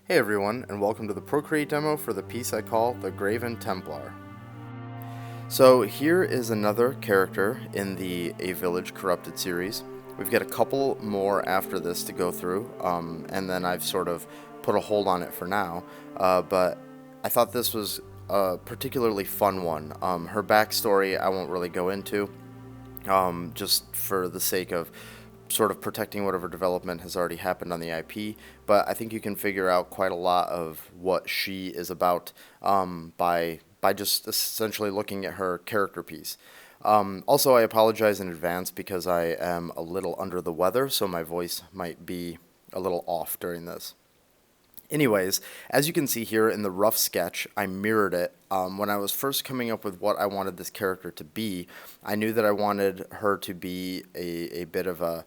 Hey everyone, and welcome to the Procreate demo for the piece I call the Graven Templar. So here is another character in the A Village Corrupted series. We've got a couple more after this to go through, and then I've sort of put a hold on it for now, but I thought this was a particularly fun one. Her backstory I won't really go into, just for the sake of sort of protecting whatever development has already happened on the IP. But I think you can figure out quite a lot of what she is about by just essentially looking at her character piece. Also, I apologize in advance because I am a little under the weather, so my voice might be a little off during this. Anyways, as you can see here in the rough sketch, I mirrored it. When I was first coming up with what I wanted this character to be, I knew that I wanted her to be a bit of a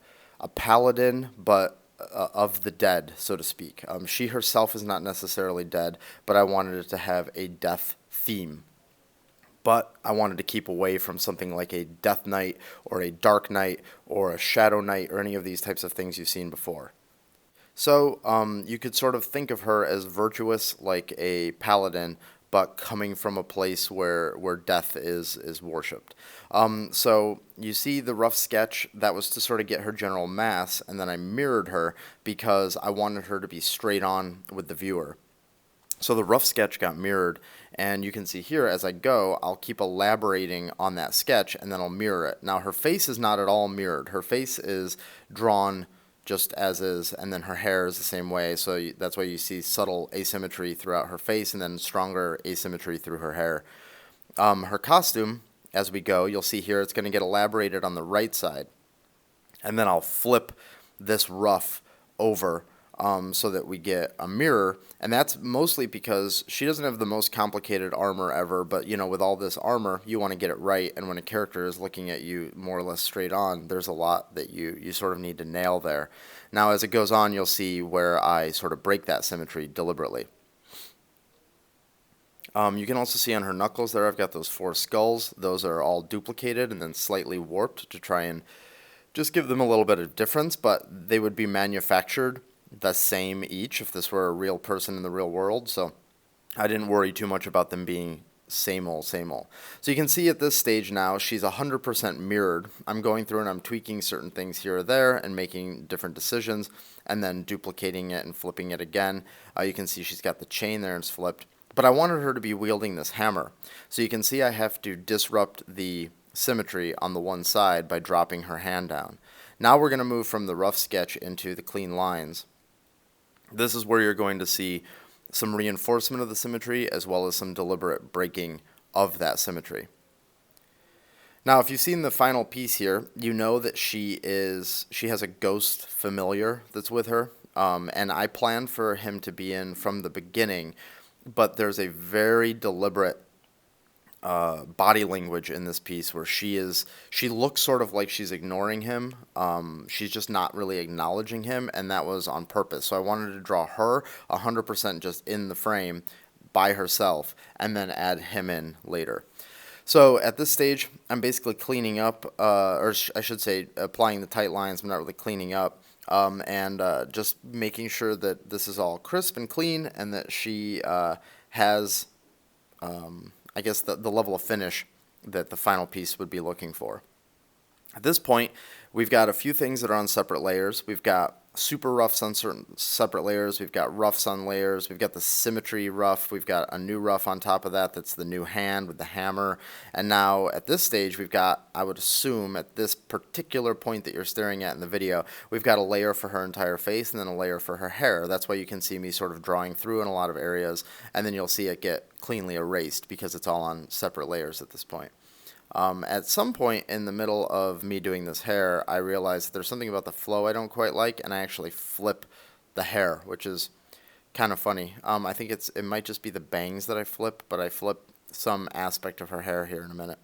paladin, but of the dead, so to speak. She herself is not necessarily dead, but I wanted it to have a death theme. But I wanted to keep away from something like a Death Knight or a Dark Knight or a Shadow Knight or any of these types of things you've seen before. So you could sort of think of her as virtuous like a paladin, but coming from a place where death is worshipped. So you see the rough sketch, that was to sort of get her general mass, and then I mirrored her because I wanted her to be straight on with the viewer. So the rough sketch got mirrored, and you can see here as I go, I'll keep elaborating on that sketch, and then I'll mirror it. Now her face is not at all mirrored. Her face is drawn just as is, and then her hair is the same way, so that's why you see subtle asymmetry throughout her face and then stronger asymmetry through her hair. Her costume, as we go, you'll see here it's going to get elaborated on the right side, and then I'll flip this rough over so that we get a mirror, and that's mostly because she doesn't have the most complicated armor ever, but with all this armor, you want to get it right, and when a character is looking at you more or less straight on, there's a lot that you sort of need to nail there. Now, as it goes on, you'll see where I sort of break that symmetry deliberately. You can also see on her knuckles there, I've got those 4 skulls. Those are all duplicated and then slightly warped to try and just give them a little bit of difference, but they would be manufactured the same each if this were a real person in the real world, so I didn't worry too much about them being same old, same old. So you can see at this stage now, she's 100% mirrored. I'm going through and I'm tweaking certain things here or there and making different decisions and then duplicating it and flipping it again. You can see she's got the chain there and it's flipped. But I wanted her to be wielding this hammer. So you can see I have to disrupt the symmetry on the one side by dropping her hand down. Now we're going to move from the rough sketch into the clean lines. This is where you're going to see some reinforcement of the symmetry as well as some deliberate breaking of that symmetry. Now, if you've seen the final piece here, you know that she has a ghost familiar that's with her, and I planned for him to be in from the beginning, but there's a very deliberate body language in this piece where she looks sort of like she's ignoring him. She's just not really acknowledging him, and that was on purpose. So I wanted to draw her 100% just in the frame by herself and then add him in later. So at this stage, I'm basically cleaning up, I should say applying the tight lines. I'm not really cleaning up. And just making sure that this is all crisp and clean and that she has I guess the level of finish that the final piece would be looking for. At this point, we've got a few things that are on separate layers. We've got super roughs on certain separate layers. We've got roughs on layers. We've got the symmetry rough. We've got a new rough on top of that. That's the new hand with the hammer. And now at this stage, we've got, I would assume at this particular point that you're staring at in the video, we've got a layer for her entire face and then a layer for her hair. That's why you can see me sort of drawing through in a lot of areas. And then you'll see it get cleanly erased because it's all on separate layers at this point. At some point in the middle of me doing this hair, I realized that there's something about the flow I don't quite like, and I actually flip the hair, which is kind of funny. I think it might just be the bangs that I flip, but I flip some aspect of her hair here in a minute.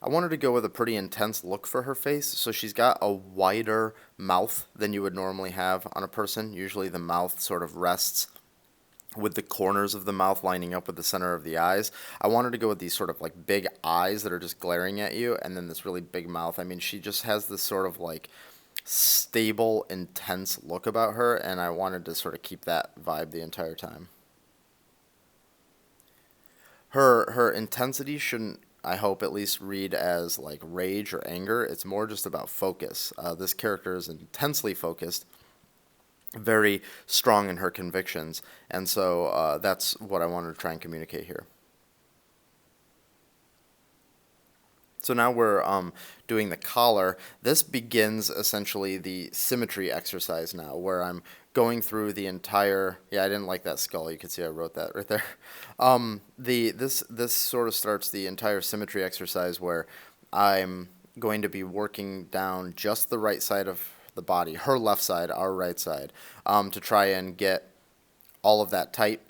I wanted to go with a pretty intense look for her face, so she's got a wider mouth than you would normally have on a person. Usually the mouth sort of rests with the corners of the mouth lining up with the center of the eyes. I wanted to go with these sort of like big eyes that are just glaring at you, and then this really big mouth. I mean, she just has this sort of like stable, intense look about her, and I wanted to sort of keep that vibe the entire time. Her intensity shouldn't, I hope, at least read as like rage or anger. It's more just about focus. This character is intensely focused, very strong in her convictions, and so that's what I wanted to try and communicate here. So now we're doing the collar. This begins essentially the symmetry exercise now, where I'm going through the entire. Yeah, I didn't like that skull. You can see I wrote that right there. This sort of starts the entire symmetry exercise where I'm going to be working down just the right side of the body, her left side, our right side, to try and get all of that tight.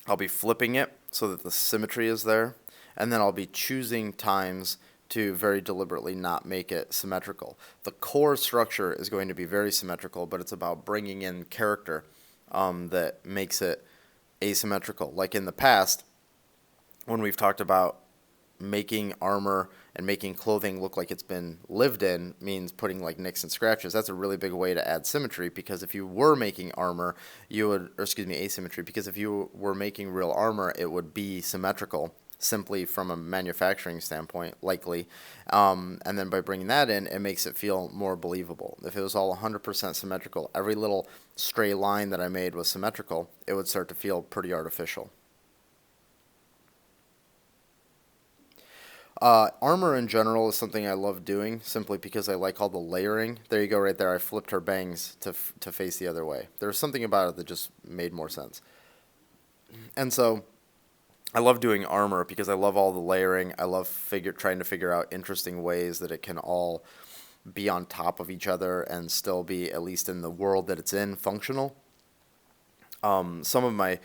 I'll be flipping it so that the symmetry is there, and then I'll be choosing times to very deliberately not make it symmetrical. The core structure is going to be very symmetrical, but it's about bringing in character that makes it asymmetrical. Like in the past, when we've talked about making armor and making clothing look like it's been lived in means putting like nicks and scratches. That's a really big way to add symmetry, because if you were making armor, you would, or excuse me, asymmetry, because if you were making real armor, it would be symmetrical simply from a manufacturing standpoint, likely. And then by bringing that in, it makes it feel more believable. If it was all 100% symmetrical, every little stray line that I made was symmetrical, it would start to feel pretty artificial. Armor in general is something I love doing simply because I like all the layering. There you go right there. I flipped her bangs to face the other way. There was something about it that just made more sense. And so I love doing armor because I love all the layering. I love trying to figure out interesting ways that it can all be on top of each other and still be, at least in the world that it's in, functional. Some of my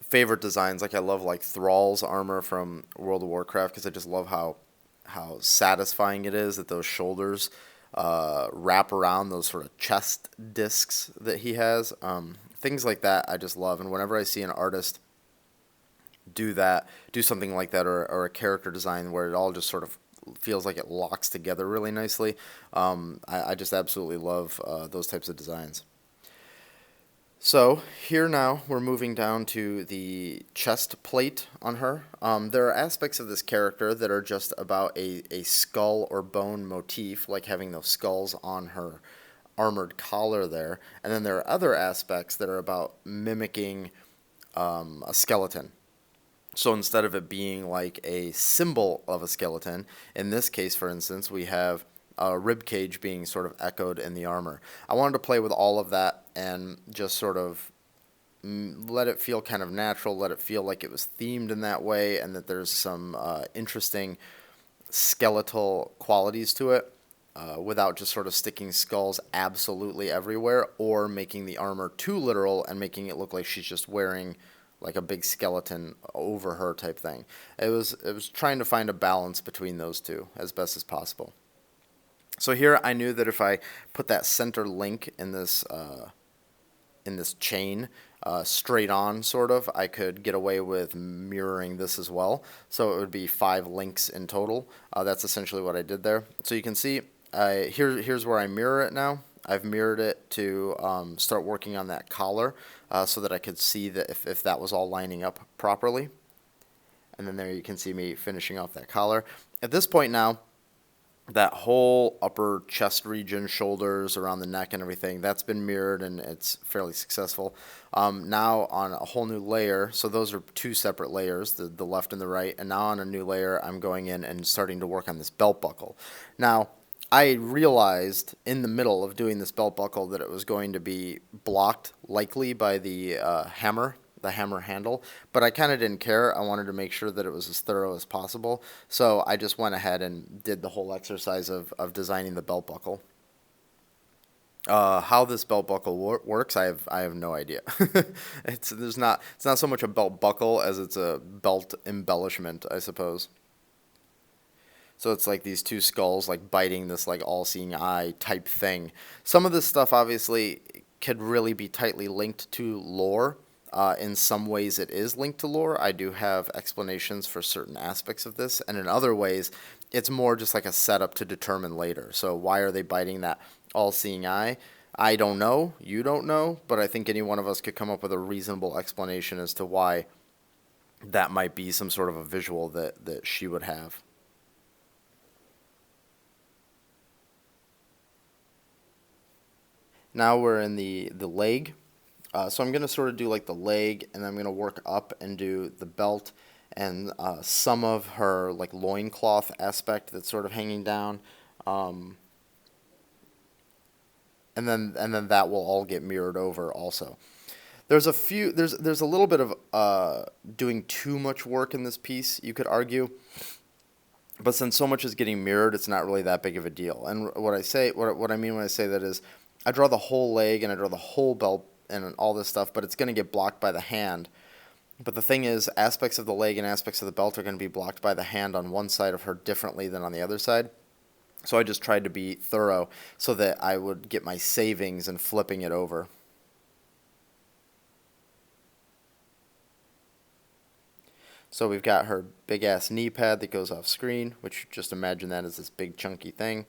favorite designs, like I love like Thrall's armor from World of Warcraft, because I just love how satisfying it is that those shoulders wrap around those sort of chest discs that he has. Things like that I just love, and whenever I see an artist do something like that, or a character design where it all just sort of feels like it locks together really nicely, I just absolutely love those types of designs. So here now we're moving down to the chest plate on her. There are aspects of this character that are just about a skull or bone motif, like having those skulls on her armored collar there. And then there are other aspects that are about mimicking a skeleton. So instead of it being like a symbol of a skeleton, in this case, for instance, we have a rib cage being sort of echoed in the armor. I wanted to play with all of that and just sort of let it feel kind of natural, let it feel like it was themed in that way, and that there's some interesting skeletal qualities to it, without just sort of sticking skulls absolutely everywhere or making the armor too literal and making it look like she's just wearing like a big skeleton over her type thing. It was trying to find a balance between those two as best as possible. So here I knew that if I put that center link in this chain straight on, sort of, I could get away with mirroring this as well. So it would be 5 links in total. That's essentially what I did there. So you can see here's where I mirror it now. I've mirrored it to start working on that collar so that I could see that if that was all lining up properly. And then there you can see me finishing off that collar. At this point now, that whole upper chest region, shoulders, around the neck and everything, that's been mirrored and it's fairly successful. Now on a whole new layer, so those are 2 separate layers, the left and the right, and now on a new layer I'm going in and starting to work on this belt buckle. Now, I realized in the middle of doing this belt buckle that it was going to be blocked likely by the hammer handle, but I kind of didn't care. I wanted to make sure that it was as thorough as possible, so I just went ahead and did the whole exercise of designing the belt buckle. How this belt buckle works, I have no idea. It's not so much a belt buckle as it's a belt embellishment, I suppose. So it's like these two skulls like biting this like all-seeing eye type thing. Some of this stuff obviously could really be tightly linked to lore. In some ways it is linked to lore. I do have explanations for certain aspects of this, and in other ways it's more just like a setup to determine later. So why are they biting that all-seeing eye? I don't know. You don't know, but I think any one of us could come up with a reasonable explanation as to why that might be some sort of a visual that she would have. Now we're in the leg. So I'm going to sort of do like the leg, and I'm going to work up and do the belt and some of her like loincloth aspect that's sort of hanging down. Um, and then that will all get mirrored over also. There's a little bit of doing too much work in this piece, you could argue. But since so much is getting mirrored, it's not really that big of a deal. And what I mean when I say that is, I draw the whole leg and I draw the whole belt and all this stuff, but it's going to get blocked by the hand. But the thing is, aspects of the leg and aspects of the belt are going to be blocked by the hand on one side of her differently than on the other side. So I just tried to be thorough so that I would get my savings and flipping it over. So we've got her big ass knee pad that goes off screen, which just imagine that as this big chunky thing.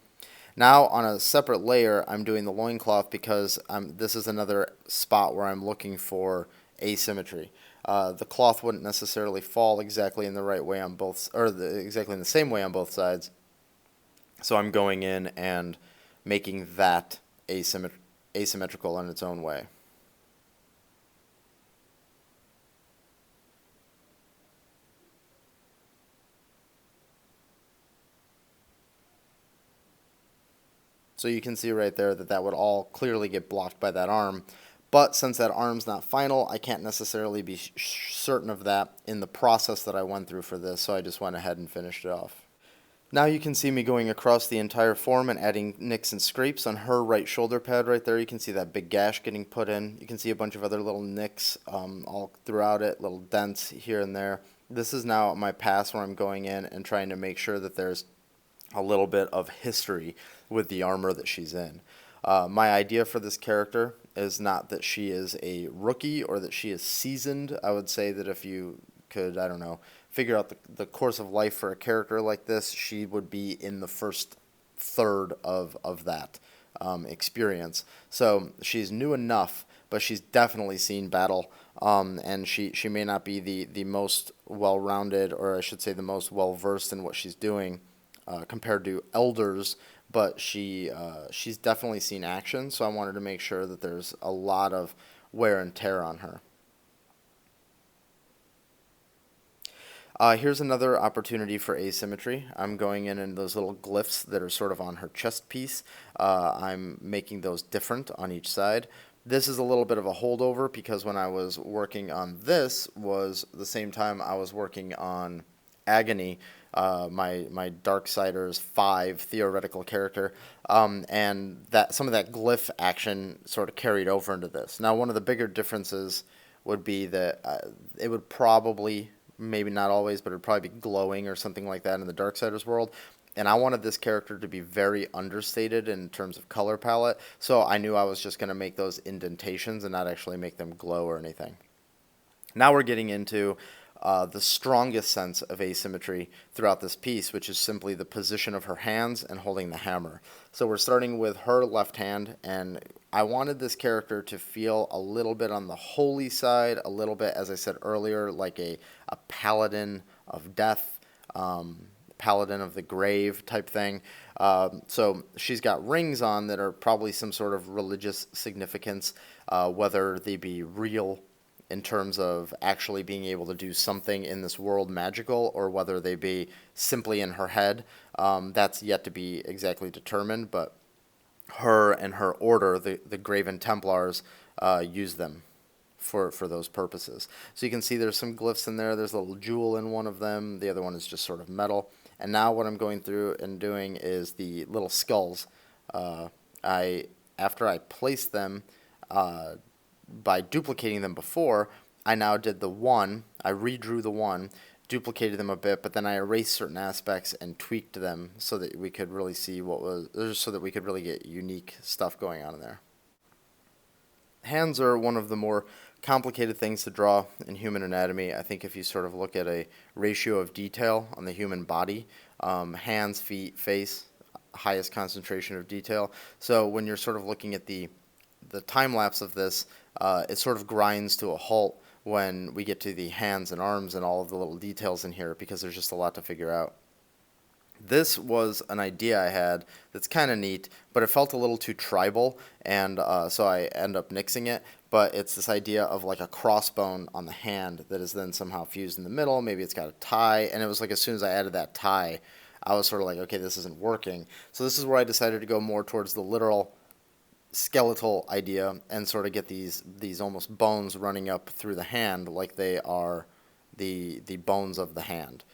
Now on a separate layer, I'm doing the loincloth because this is another spot where I'm looking for asymmetry. The cloth wouldn't necessarily fall exactly in the right way on both, or exactly in the same way on both sides. So I'm going in and making that asymmetrical in its own way. So you can see right there that that would all clearly get blocked by that arm. But since that arm's not final, I can't necessarily be certain of that in the process that I went through for this, so I just went ahead and finished it off. Now you can see me going across the entire form and adding nicks and scrapes on her right shoulder pad right there. You can see that big gash getting put in. You can see a bunch of other little nicks all throughout it, little dents here and there. This is now my pass where I'm going in and trying to make sure that there's a little bit of history with the armor that she's in. My idea for this character is not that she is a rookie or that she is seasoned. I would say that if you could, I don't know, figure out the course of life for a character like this, she would be in the first third of that experience. So she's new enough, but she's definitely seen battle, and she may not be the most well-rounded, or I should say the most well-versed in what she's doing compared to elders, but she's definitely seen action, so I wanted to make sure that there's a lot of wear and tear on her. Here's another opportunity for asymmetry. I'm going in those little glyphs that are sort of on her chest piece. I'm making those different on each side. This is a little bit of a holdover because when I was working on this was the same time I was working on Agony, my Darksiders 5 theoretical character, and that some of that glyph action sort of carried over into this. Now, one of the bigger differences would be that it would probably, maybe not always, but it would probably be glowing or something like that in the Darksiders world. And I wanted this character to be very understated in terms of color palette, so I knew I was just going to make those indentations and not actually make them glow or anything. Now we're getting into the strongest sense of asymmetry throughout this piece, which is simply the position of her hands and holding the hammer. So we're starting with her left hand, and I wanted this character to feel a little bit on the holy side, a little bit, as I said earlier, like a paladin of death, paladin of the grave type thing. So she's got rings on that are probably some sort of religious significance, whether they be real in terms of actually being able to do something in this world magical, or whether they be simply in her head. That's yet to be exactly determined, but her and her order, the Graven Templars, use them for those purposes. So you can see there's some glyphs in there. There's a little jewel in one of them. The other one is just sort of metal. And now what I'm going through and doing is the little skulls. After I placed them, by duplicating them before, I now did the one. I redrew the one duplicated them a bit, but then I erased certain aspects and tweaked them so that we could really see what was, so that we could really get unique stuff going on in there. Hands are one of the more complicated things to draw in human anatomy. I think if you sort of look at a ratio of detail on the human body, hands, feet, face, highest concentration of detail. So when you're sort of looking at the time lapse of this, it sort of grinds to a halt when we get to the hands and arms and all of the little details in here, because there's just a lot to figure out. This was an idea I had that's kind of neat, but it felt a little too tribal, and so I end up nixing it. But it's this idea of like a crossbone on the hand that is then somehow fused in the middle. Maybe it's got a tie, and it was like as soon as I added that tie, I was sort of like, okay, this isn't working. So this is where I decided to go more towards the literal skeletal idea and sort of get these almost bones running up through the hand like they are the bones of the hand.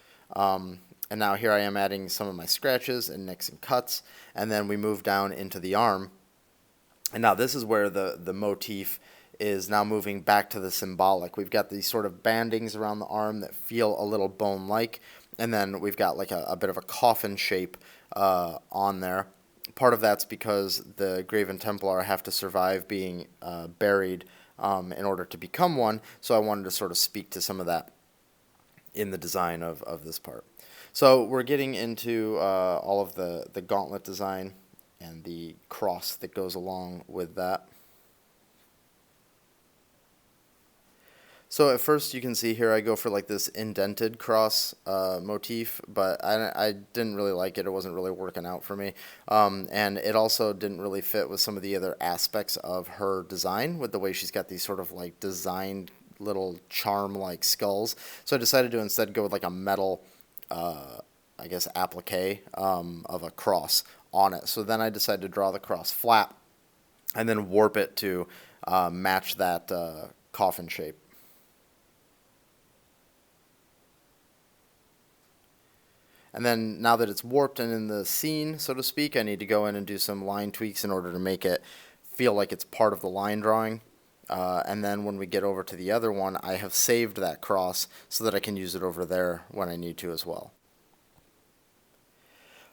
And now here I am adding some of my scratches and nicks and cuts, and then we move down into the arm. And now this is where the motif is now moving back to the symbolic. We've got these sort of bandings around the arm that feel a little bone-like, and then we've got like a bit of a coffin shape on there. Part of that's because the Graven Templar have to survive being buried in order to become one, so I wanted to sort of speak to some of that in the design of this part. So we're getting into all of the gauntlet design and the cross that goes along with that. So at first you can see here I go for like this indented cross motif, but I didn't really like it. It wasn't really working out for me. And it also didn't really fit with some of the other aspects of her design, with the way she's got these sort of like designed little charm-like skulls. So I decided to instead go with like a metal, I guess, applique of a cross on it. So then I decided to draw the cross flat and then warp it to match that coffin shape. And then now that it's warped and in the scene, so to speak, I need to go in and do some line tweaks in order to make it feel like it's part of the line drawing. And then when we get over to the other one, I have saved that cross so that I can use it over there when I need to as well.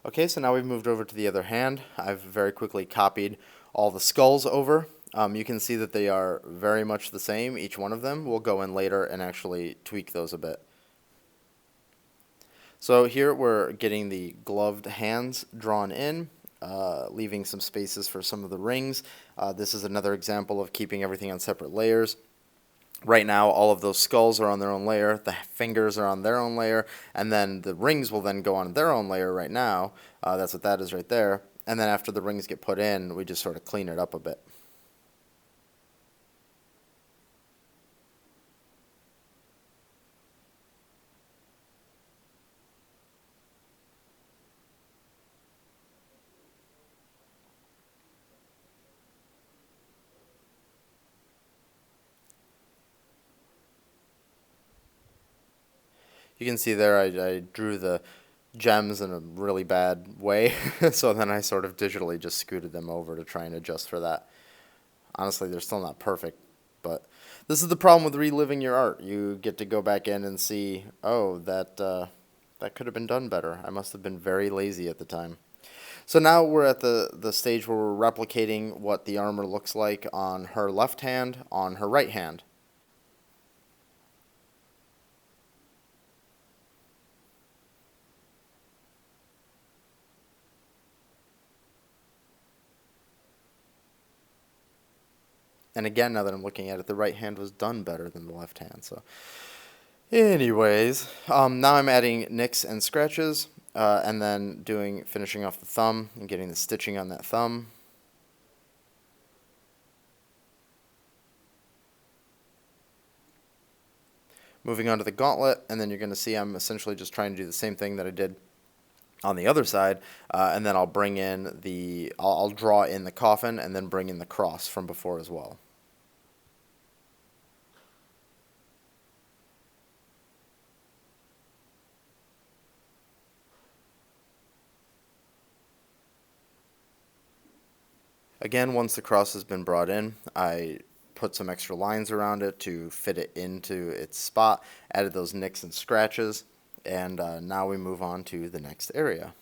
Okay, so now we've moved over to the other hand. I've very quickly copied all the skulls over. You can see that they are very much the same, each one of them. We'll go in later and actually tweak those a bit. So here we're getting the gloved hands drawn in, leaving some spaces for some of the rings. This is another example of keeping everything on separate layers. Right now, all of those skulls are on their own layer, the fingers are on their own layer, and then the rings will then go on their own layer right now. That's what that is right there. And then after the rings get put in, we just sort of clean it up a bit. You can see there I drew the gems in a really bad way, so then I sort of digitally just scooted them over to try and adjust for that. Honestly, they're still not perfect, but this is the problem with reliving your art. You get to go back in and see, oh, that could have been done better. I must have been very lazy at the time. So now we're at the stage where we're replicating what the armor looks like on her left hand, on her right hand. And again, now that I'm looking at it, the right hand was done better than the left hand. So, anyways, now I'm adding nicks and scratches, and then finishing off the thumb and getting the stitching on that thumb. Moving on to the gauntlet, and then you're going to see I'm essentially just trying to do the same thing that I did on the other side, and then I'll bring in I'll draw in the coffin and then bring in the cross from before as well. Again, once the cross has been brought in, I put some extra lines around it to fit it into its spot, added those nicks and scratches, And now we move on to the next area.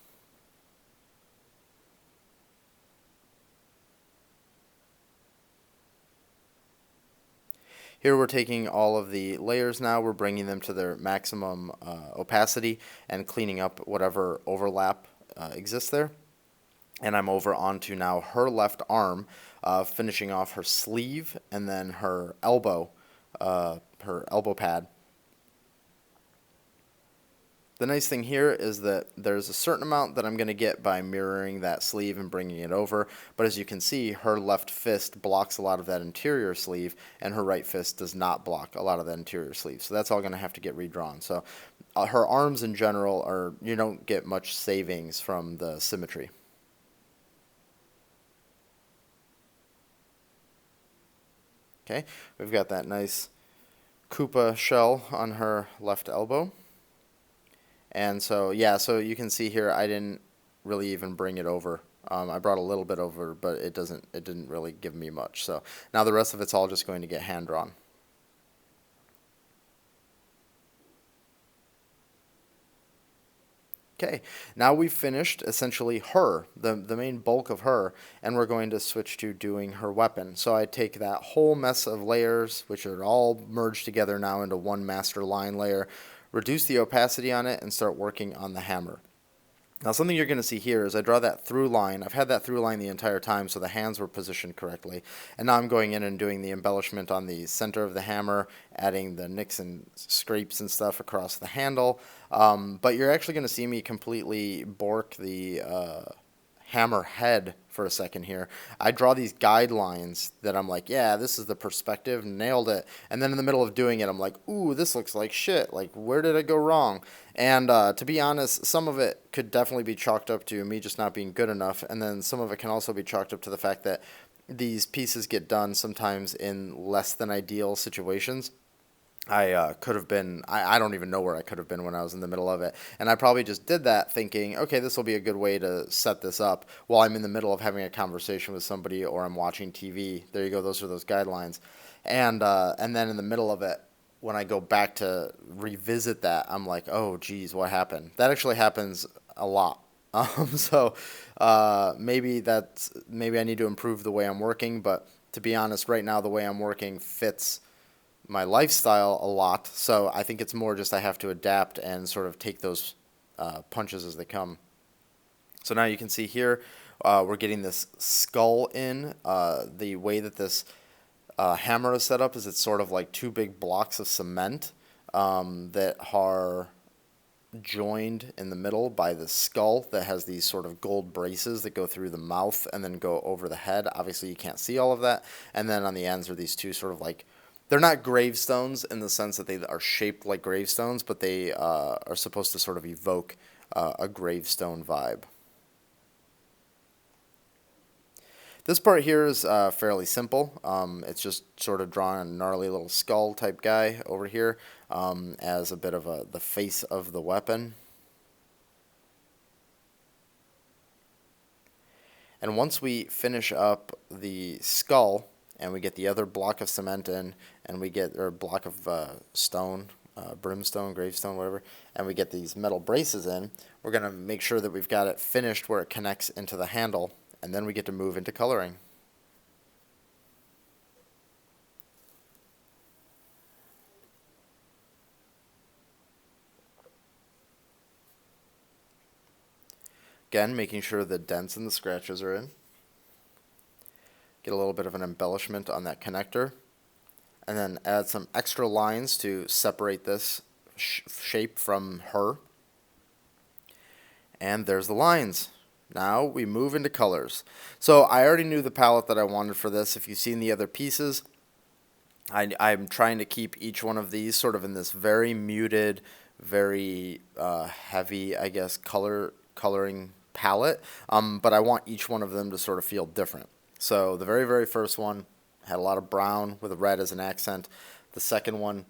Here we're taking all of the layers now, we're bringing them to their maximum opacity and cleaning up whatever overlap exists there. And I'm over onto now her left arm, finishing off her sleeve and then her elbow pad. The nice thing here is that there's a certain amount that I'm going to get by mirroring that sleeve and bringing it over, but as you can see, her left fist blocks a lot of that interior sleeve, and her right fist does not block a lot of that interior sleeve, so that's all going to have to get redrawn. So her arms in general are, you don't get much savings from the symmetry. Okay, we've got that nice Koopa shell on her left elbow. And so, yeah, so you can see here I didn't really even bring it over. I brought a little bit over, but it didn't really give me much. So now the rest of it's all just going to get hand drawn. Okay, now we've finished essentially her, the main bulk of her, and we're going to switch to doing her weapon. So I take that whole mess of layers, which are all merged together now into one master line layer, reduce the opacity on it, and start working on the hammer. Now something you're going to see here is I draw that through line. I've had that through line the entire time so the hands were positioned correctly. And now I'm going in and doing the embellishment on the center of the hammer, adding the nicks and scrapes and stuff across the handle. But you're actually going to see me completely bork the hammer head for a second here. I draw these guidelines that I'm like, yeah, this is the perspective, nailed it. And then in the middle of doing it, I'm like, ooh, this looks like shit. Like, where did I go wrong? And to be honest, some of it could definitely be chalked up to me just not being good enough. And then some of it can also be chalked up to the fact that these pieces get done sometimes in less than ideal situations. I could have been, I don't even know where I could have been when I was in the middle of it. And I probably just did that thinking, okay, this will be a good way to set this up while I'm in the middle of having a conversation with somebody or I'm watching TV. There you go, those are those guidelines. And then in the middle of it, when I go back to revisit that, I'm like, oh, geez, what happened? That actually happens a lot. Maybe I need to improve the way I'm working, but to be honest, right now the way I'm working fits my lifestyle a lot, so I think it's more just I have to adapt and sort of take those punches as they come. So now you can see here we're getting this skull in. The way that this hammer is set up is it's sort of like two big blocks of cement that are joined in the middle by the skull that has these sort of gold braces that go through the mouth and then go over the head. Obviously you can't see all of that. And then on the ends are these two sort of like, they're not gravestones in the sense that they are shaped like gravestones, but they are supposed to sort of evoke a gravestone vibe. This part here is fairly simple. It's just sort of drawing a gnarly little skull type guy over here as a bit of the face of the weapon. And once we finish up the skull, and we get the other block of cement in, and we get, or block of stone, brimstone, gravestone, whatever, and we get these metal braces in, we're going to make sure that we've got it finished where it connects into the handle, and then we get to move into coloring. Again, making sure the dents and the scratches are in. Get a little bit of an embellishment on that connector, and then add some extra lines to separate this shape from her. And there's the lines. Now we move into colors. So I already knew the palette that I wanted for this. If you've seen the other pieces, I'm trying to keep each one of these sort of in this very muted, very heavy, I guess, coloring palette. But I want each one of them to sort of feel different. So the very, very first one had a lot of brown with a red as an accent. The second one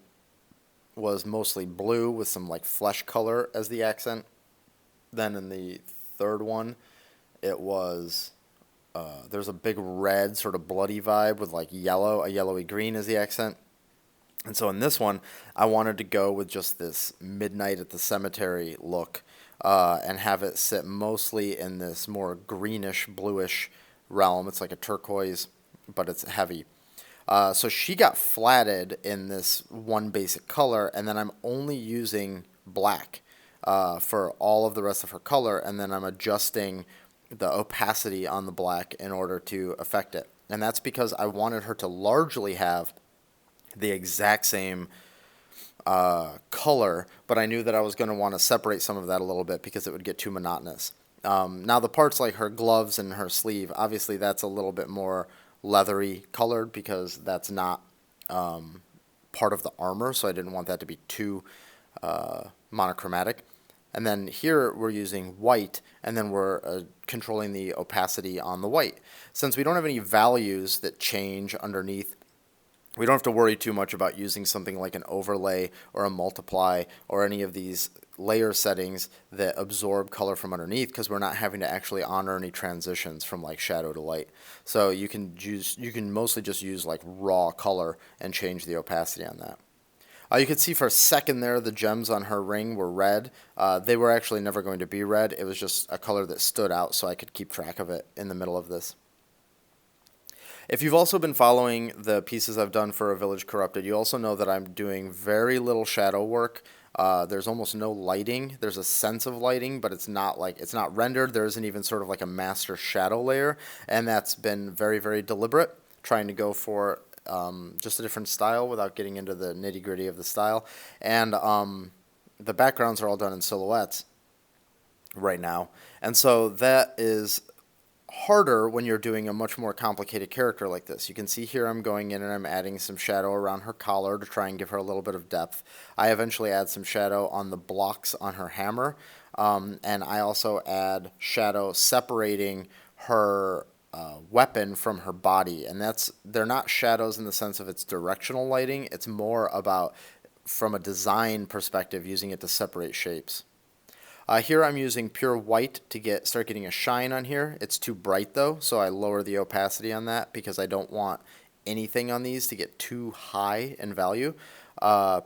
was mostly blue with some like flesh color as the accent. Then in the third one, it was, there's a big red sort of bloody vibe with like yellow, a yellowy green as the accent. And so in this one, I wanted to go with just this midnight at the cemetery look, and have it sit mostly in this more greenish, bluish realm. It's like a turquoise, but it's heavy. So she got flatted in this one basic color, and then I'm only using black for all of the rest of her color, and then I'm adjusting the opacity on the black in order to affect it. And that's because I wanted her to largely have the exact same color, but I knew that I was going to want to separate some of that a little bit because it would get too monotonous. Now the parts like her gloves and her sleeve, obviously that's a little bit more leathery colored because that's not part of the armor, so I didn't want that to be too monochromatic. And then here we're using white, and then we're controlling the opacity on the white. Since we don't have any values that change underneath, we don't have to worry too much about using something like an overlay or a multiply or any of these layer settings that absorb color from underneath, because we're not having to actually honor any transitions from like shadow to light. So you can mostly just use like raw color and change the opacity on that. You could see for a second there the gems on her ring were red. They were actually never going to be red. It was just a color that stood out so I could keep track of it in the middle of this. If you've also been following the pieces I've done for A Village Corrupted, you also know that I'm doing very little shadow work. There's almost no lighting. There's a sense of lighting, but it's not rendered. There isn't even sort of like a master shadow layer, and that's been very, very deliberate, trying to go for just a different style without getting into the nitty-gritty of the style. And the backgrounds are all done in silhouettes right now, and so that is harder when you're doing a much more complicated character like this. You can see here I'm going in and I'm adding some shadow around her collar to try and give her a little bit of depth. I eventually add some shadow on the blocks on her hammer, and I also add shadow separating her weapon from her body. And they're not shadows in the sense of it's directional lighting. It's more about, from a design perspective, using it to separate shapes. Here I'm using pure white to start getting a shine on here. It's too bright though, so I lower the opacity on that because I don't want anything on these to get too high in value,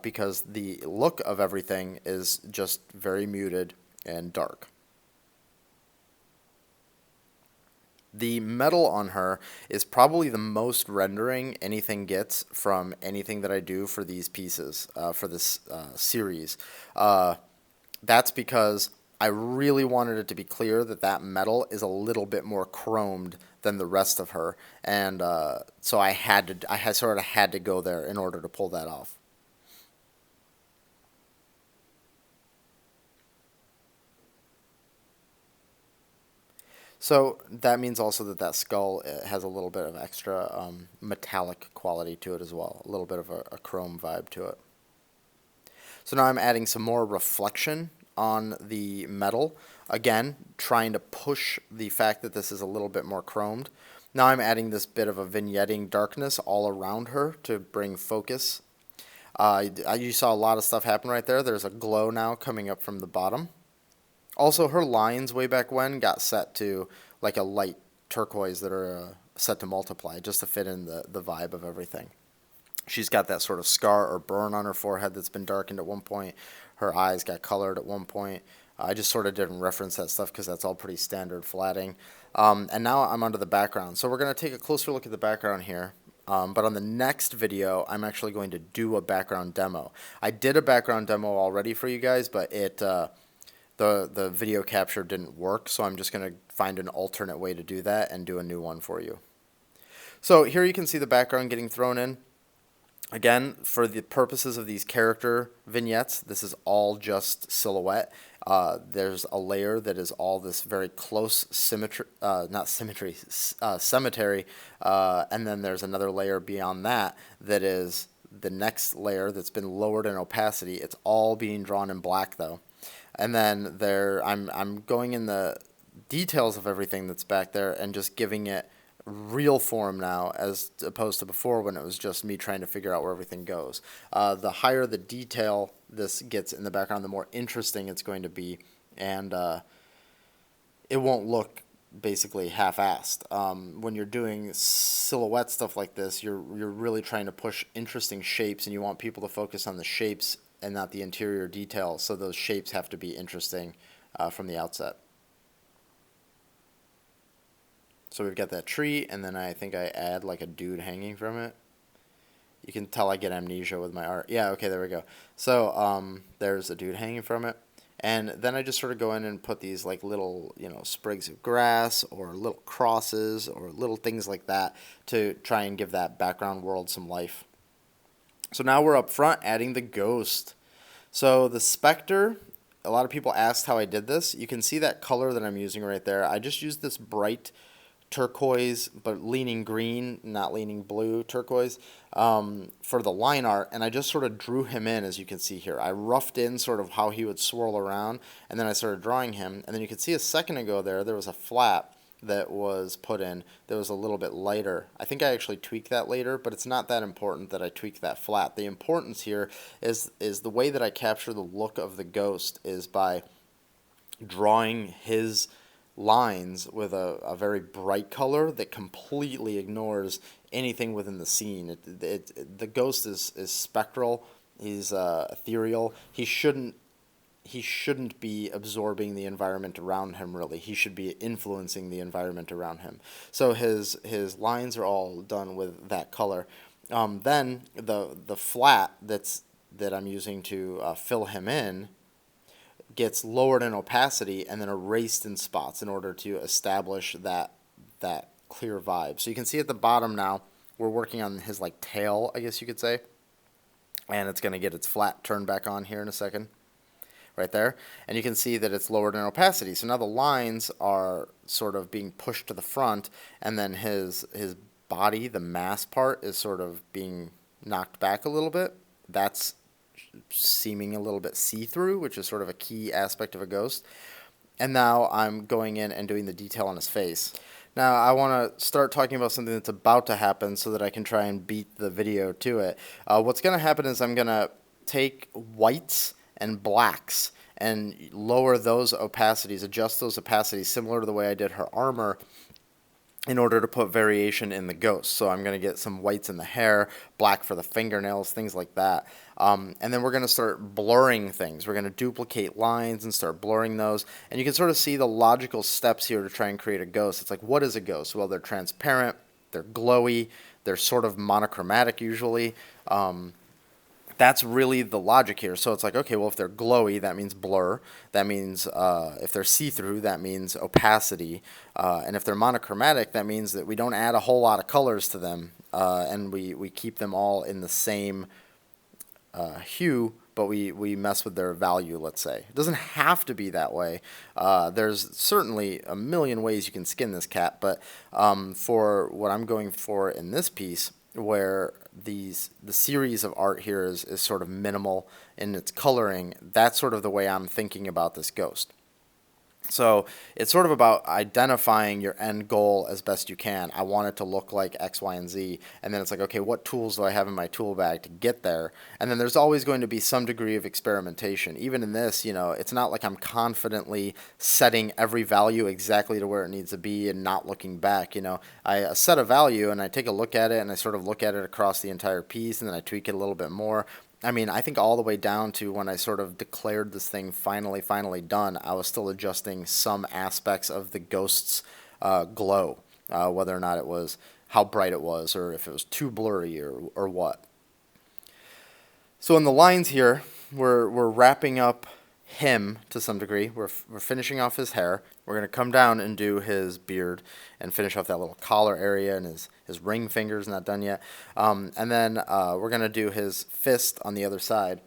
because the look of everything is just very muted and dark. The metal on her is probably the most rendering anything gets from anything that I do for these pieces, for this series. That's because I really wanted it to be clear that that metal is a little bit more chromed than the rest of her, and so I sort of had to go there in order to pull that off. So that means also that that skull has a little bit of extra metallic quality to it as well, a little bit of a chrome vibe to it. So now I'm adding some more reflection on the metal. Again, trying to push the fact that this is a little bit more chromed. Now I'm adding this bit of a vignetting darkness all around her to bring focus. You saw a lot of stuff happen right there. There's a glow now coming up from the bottom. Also, her lines way back when got set to like a light turquoise that are set to multiply just to fit in the vibe of everything. She's got that sort of scar or burn on her forehead that's been darkened at one point. Her eyes got colored at one point. I just sort of didn't reference that stuff because that's all pretty standard flatting. And now I'm onto the background. So we're going to take a closer look at the background here. But on the next video, I'm actually going to do a background demo. I did a background demo already for you guys, but the video capture didn't work. So I'm just going to find an alternate way to do that and do a new one for you. So here you can see the background getting thrown in. Again, for the purposes of these character vignettes, this is all just silhouette. There's a layer that is all this very close cemetery, and then there's another layer beyond that that is the next layer that's been lowered in opacity. It's all being drawn in black though. And then I'm going in the details of everything that's back there and just giving it real form now, as opposed to before when it was just me trying to figure out where everything goes. The higher the detail this gets in the background, the more interesting it's going to be, and it won't look basically half-assed. When you're doing silhouette stuff like this, you're really trying to push interesting shapes, and you want people to focus on the shapes and not the interior details. So those shapes have to be interesting from the outset. So we've got that tree, and then I think I add like a dude hanging from it. You can tell I get amnesia with my art. Yeah, okay, there we go. So there's a dude hanging from it. And then I just sort of go in and put these like little, sprigs of grass or little crosses or little things like that to try and give that background world some life. So now we're up front adding the ghost. So the specter, a lot of people asked how I did this. You can see that color that I'm using right there. I just used this bright turquoise, but leaning green, not leaning blue, turquoise, for the line art, and I just sort of drew him in, as you can see here. I roughed in sort of how he would swirl around, and then I started drawing him, and then you can see a second ago there was a flat that was put in that was a little bit lighter. I think I actually tweaked that later, but it's not that important that I tweaked that flat. The importance here is the way that I capture the look of the ghost is by drawing his lines with a very bright color that completely ignores anything within the scene. The ghost is spectral. He's ethereal. He shouldn't be absorbing the environment around him, really. He should be influencing the environment around him. So his lines are all done with that color. Then the flat that I'm using to fill him in gets lowered in opacity and then erased in spots in order to establish that clear vibe. So you can see at the bottom now, we're working on his like tail, I guess you could say. And it's going to get its flat turned back on here in a second. Right there. And you can see that it's lowered in opacity. So now the lines are sort of being pushed to the front, and then his body, the mass part, is sort of being knocked back a little bit. That's seeming a little bit see-through, which is sort of a key aspect of a ghost. And now I'm going in and doing the detail on his face. Now I want to start talking about something that's about to happen so that I can try and beat the video to it. What's going to happen is I'm going to take whites and blacks and lower those opacities, adjust those opacities similar to the way I did her armor, in order to put variation in the ghost. So I'm going to get some whites in the hair, black for the fingernails, things like that. And then we're going to start blurring things. We're going to duplicate lines and start blurring those. And you can sort of see the logical steps here to try and create a ghost. It's like, what is a ghost? Well, they're transparent, they're glowy, they're sort of monochromatic usually. That's really the logic here. So it's like, okay, well, if they're glowy, that means blur. That means if they're see-through, that means opacity. And if they're monochromatic, that means that we don't add a whole lot of colors to them, and we keep them all in the same hue, but we mess with their value, let's say. It doesn't have to be that way. There's certainly a million ways you can skin this cat, but for what I'm going for in this piece, where the series of art here is sort of minimal in its coloring, that's sort of the way I'm thinking about this ghost. So it's sort of about identifying your end goal as best you can. I want it to look like X, Y, and Z. And then it's like, okay, what tools do I have in my tool bag to get there? And then there's always going to be some degree of experimentation. Even in this, it's not like I'm confidently setting every value exactly to where it needs to be and not looking back. I set a value and I take a look at it and I sort of look at it across the entire piece and then I tweak it a little bit more. I mean, I think all the way down to when I sort of declared this thing finally done, I was still adjusting some aspects of the ghost's glow, whether or not it was how bright it was or if it was too blurry or what. So in the lines here, we're wrapping up him to some degree. We're finishing off his hair. We're going to come down and do his beard and finish off that little collar area, and his ring finger's not done yet. And then we're going to do his fist on the other side.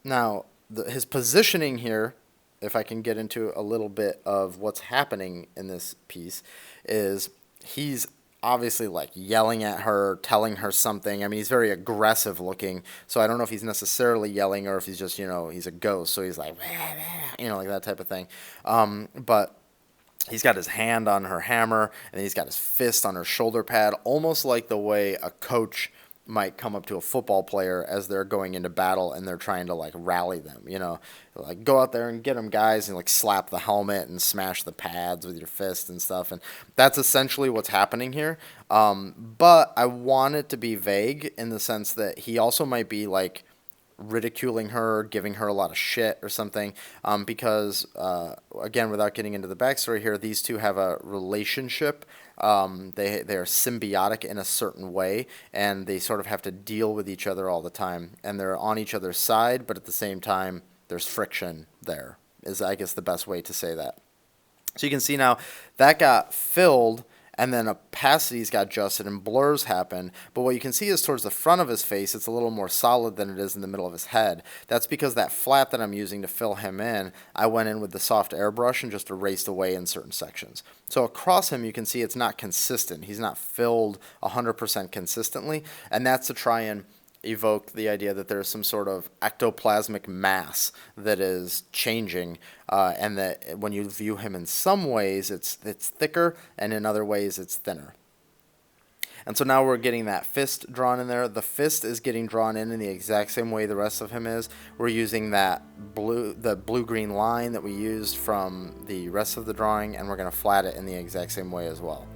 Now, his positioning here, if I can get into a little bit of what's happening in this piece, is he's obviously like yelling at her, telling her something. I mean, he's very aggressive looking, so I don't know if he's necessarily yelling or if he's just, he's a ghost, so he's like, like that type of thing. But he's got his hand on her hammer, and he's got his fist on her shoulder pad, almost like the way a coach might come up to a football player as they're going into battle and they're trying to like rally them, you know, like go out there and get them guys, and like slap the helmet and smash the pads with your fist and stuff. And that's essentially what's happening here. But I want it to be vague in the sense that he also might be like ridiculing her, giving her a lot of shit or something, because again, without getting into the backstory here, these two have a relationship. They are symbiotic in a certain way, and they sort of have to deal with each other all the time, and they're on each other's side, but at the same time there's friction there, is I guess the best way to say that. So you can see now that got filled, and then opacities got adjusted and blurs happened. But what you can see is towards the front of his face, it's a little more solid than it is in the middle of his head. That's because that flat that I'm using to fill him in, I went in with the soft airbrush and just erased away in certain sections. So across him, you can see it's not consistent. He's not filled 100% consistently, and that's to try and evoke the idea that there's some sort of ectoplasmic mass that is changing, and that when you view him in some ways it's thicker, and in other ways it's thinner. And so now we're getting that fist drawn in there. The fist is getting drawn in the exact same way the rest of him is. We're using the blue-green line that we used from the rest of the drawing, and we're going to flat it in the exact same way as well.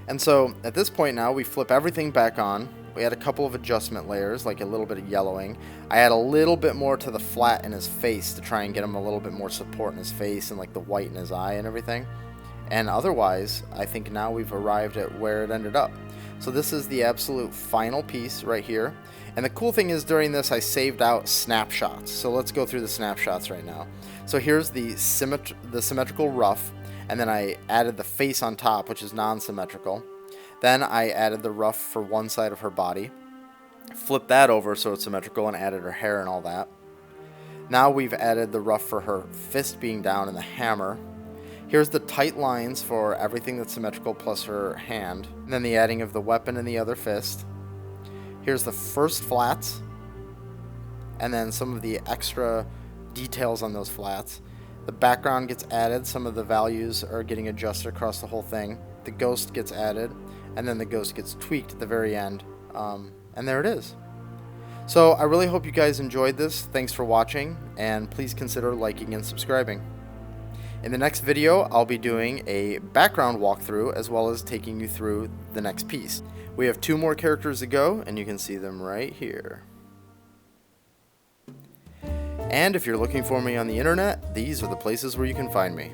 And so at this point now, we flip everything back on. We had a couple of adjustment layers, like a little bit of yellowing. I add a little bit more to the flat in his face to try and get him a little bit more support in his face and like the white in his eye and everything. And otherwise, I think now we've arrived at where it ended up. So this is the absolute final piece right here. And the cool thing is during this, I saved out snapshots. So let's go through the snapshots right now. So here's the symmetrical ruff. And then I added the face on top, which is non-symmetrical. Then I added the ruff for one side of her body, flipped that over so it's symmetrical, and added her hair and all that. Now we've added the ruff for her fist being down and the hammer. Here's the tight lines for everything that's symmetrical plus her hand. And then the adding of the weapon and the other fist. Here's the first flats, and then some of the extra details on those flats. The background gets added, some of the values are getting adjusted across the whole thing. The ghost gets added, and then the ghost gets tweaked at the very end. And there it is. So I really hope you guys enjoyed this. Thanks for watching, and please consider liking and subscribing. In the next video, I'll be doing a background walkthrough as well as taking you through the next piece. We have 2 more characters to go, and you can see them right here. And if you're looking for me on the internet, these are the places where you can find me.